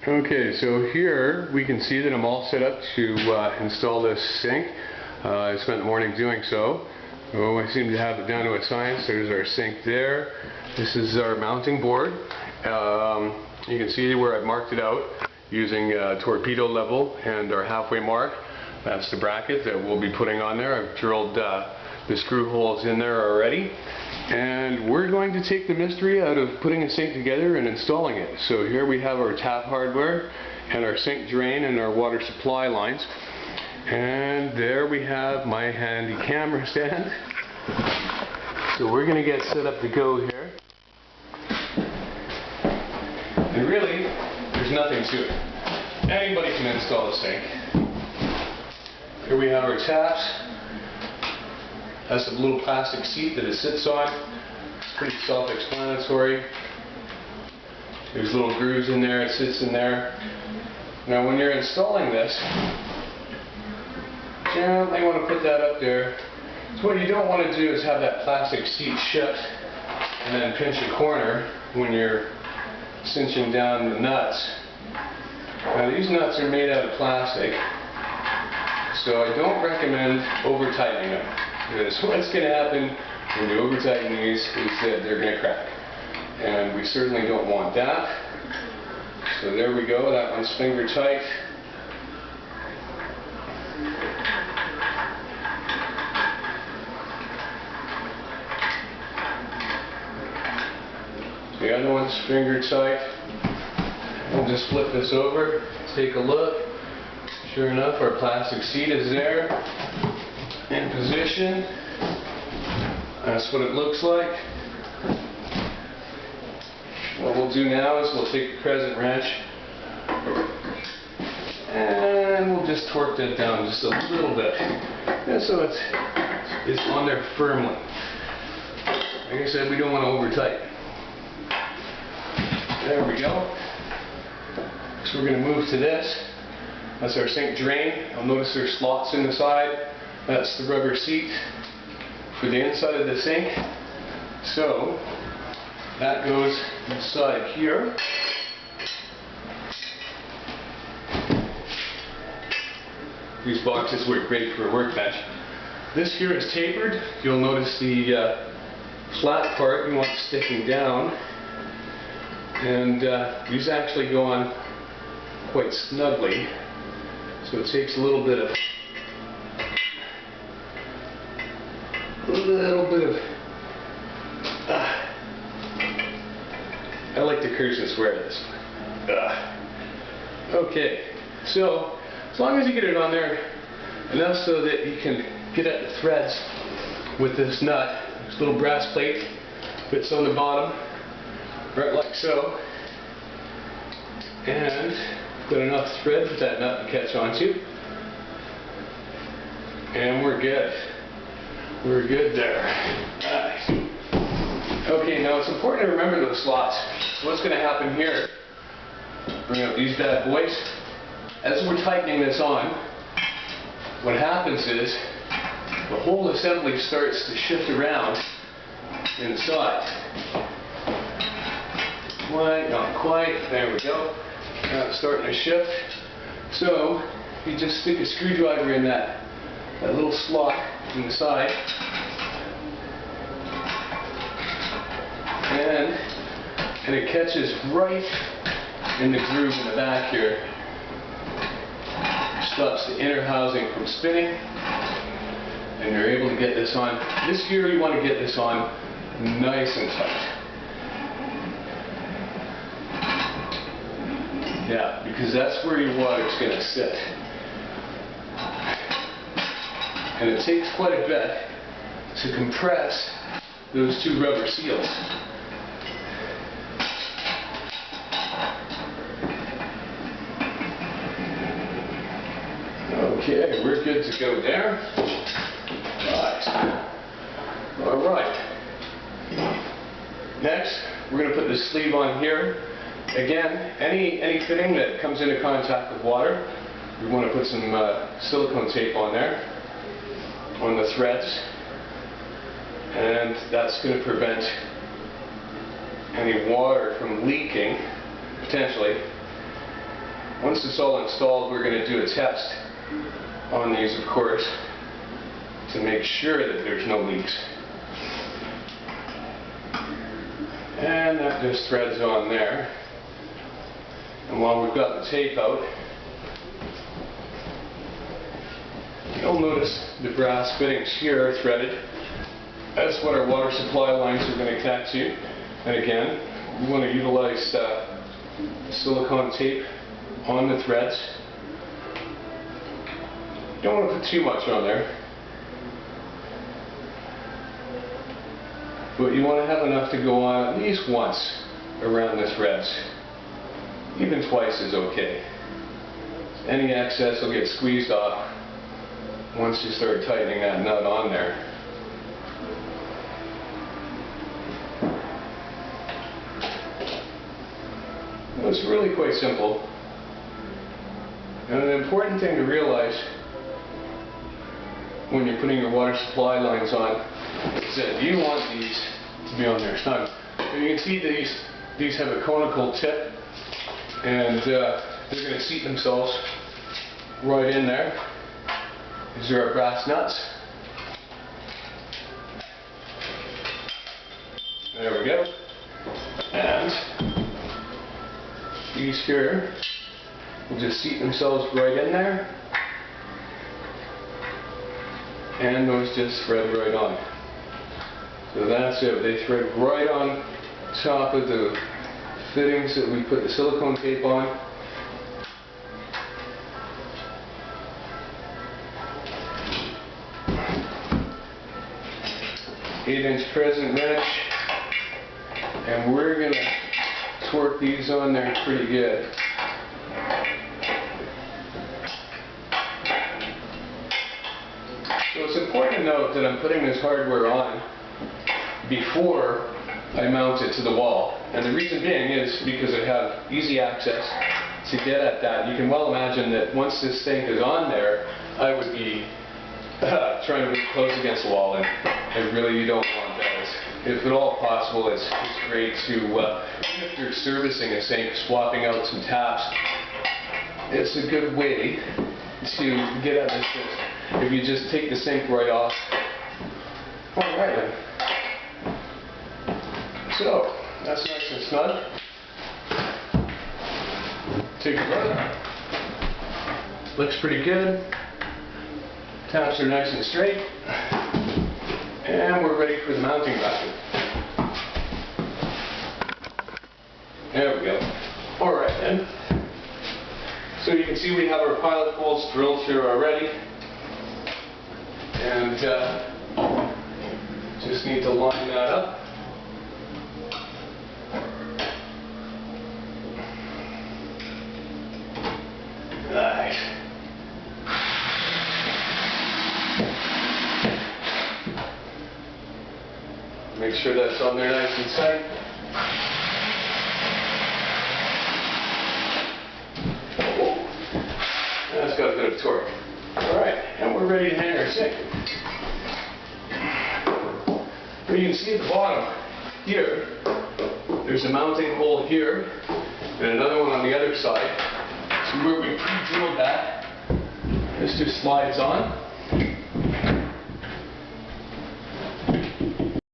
Okay, so here we can see that I'm all set up to install this sink. I spent the morning doing so. Oh, I seem to have it down to a science. There's our sink there. This is our mounting board. You can see where I've marked it out using torpedo level and our halfway mark. That's the bracket that we'll be putting on there. I've drilled the screw holes in there already. And we're going to take the mystery out of putting a sink together and installing it. So here we have our tap hardware and our sink drain and our water supply lines. And there we have my handy camera stand. So we're going to get set up to go here. And really, there's nothing to it. Anybody can install a sink. Here we have our taps. That's a little plastic seat that it sits on. It's pretty self-explanatory. There's little grooves in there, it sits in there. Now when you're installing this, gently want to put that up there. So what you don't want to do is have that plastic seat shut and then pinch a corner when you're cinching down the nuts. Now these nuts are made out of plastic, so I don't recommend over-tightening them. Because what's going to happen when you over-tighten these is that they're going to crack. And we certainly don't want that. So there we go, that one's finger tight. The other one's finger tight. We'll just flip this over, take a look. Sure enough, our plastic seat is there. In position. That's what it looks like. What we'll do now is we'll take the crescent wrench and we'll just torque that down just a little bit. And so it's on there firmly. Like I said, we don't want to over-tighten. There we go. So we're going to move to this. That's our sink drain. You'll notice there's slots in the side. That's the rubber seat for the inside of the sink. So that goes inside here. These boxes work great for a workbench. This here is tapered. You'll notice the flat part you want sticking down. And these actually go on quite snugly. So it takes a little bit of I like to curse and swear this. Okay, so as long as you get it on there enough so that you can get at the threads with this nut, this little brass plate fits on the bottom, right like so, and got enough thread for that nut to catch onto, and we're good. We're good there. Right. Okay, now it's important to remember those slots. So what's going to happen here, bring out these bad boys. As we're tightening this on, what happens is the whole assembly starts to shift around inside. Quite, not quite, there we go. Now it's starting to shift. So you just stick a screwdriver in that little slot in the side, and it catches right in the groove in the back here. Stops the inner housing from spinning, and you're able to get this on. This here you want to get this on nice and tight. Yeah, because that's where your water's going to sit. And it takes quite a bit to compress those two rubber seals. Okay, we're good to go there. Right. Alright. Next, we're going to put this sleeve on here. Again, any fitting that comes into contact with water, we want to put some silicone tape on there, on the threads, and that's going to prevent any water from leaking, potentially, Once it's all installed, we're going to do a test on these, of course, to make sure that there's no leaks. And that just threads on there. And while we've got the tape out, you'll notice the brass fittings here are threaded. That's what our water supply lines are going to connect to. And again, we want to utilize silicone tape on the threads. Don't want to put too much on there, but you want to have enough to go on at least once around the threads. Even twice is okay. Any excess will get squeezed off once you start tightening that nut on there. It's really quite simple. And an important thing to realize when you're putting your water supply lines on is that you want these to be on there snug. And you can see these have a conical tip, and they're going to seat themselves right in there. These are our brass nuts. There we go. And these here will just seat themselves right in there, and those just thread right on. So that's it. They thread right on top of the fittings that we put the silicone tape on. Eight-inch crescent wrench, and we're going to torque these on there pretty good. So it's important to note that I'm putting this hardware on before I mount it to the wall. And the reason being is because I have easy access to get at that. You can well imagine that once this sink is on there, I would be trying to be close against the wall, and I really don't want that. If at all possible, it's great to, if you're servicing a sink, swapping out some taps, it's a good way to get at this thing. If you just take the sink right off. Alright then. So, that's nice and snug. Take a look. Looks pretty good. Taps are nice and straight. And we're ready for the mounting bracket. There we go. Alright then. So you can see we have our pilot holes drilled here already. And just need to line that up. Alright. Make sure that's on there nice and tight. That's got a bit of torque. Alright, and we're ready to hang our sink. Well, you can see at the bottom here, there's a mounting hole here, and another one on the other side. So where we pre-drilled that, this just slides on.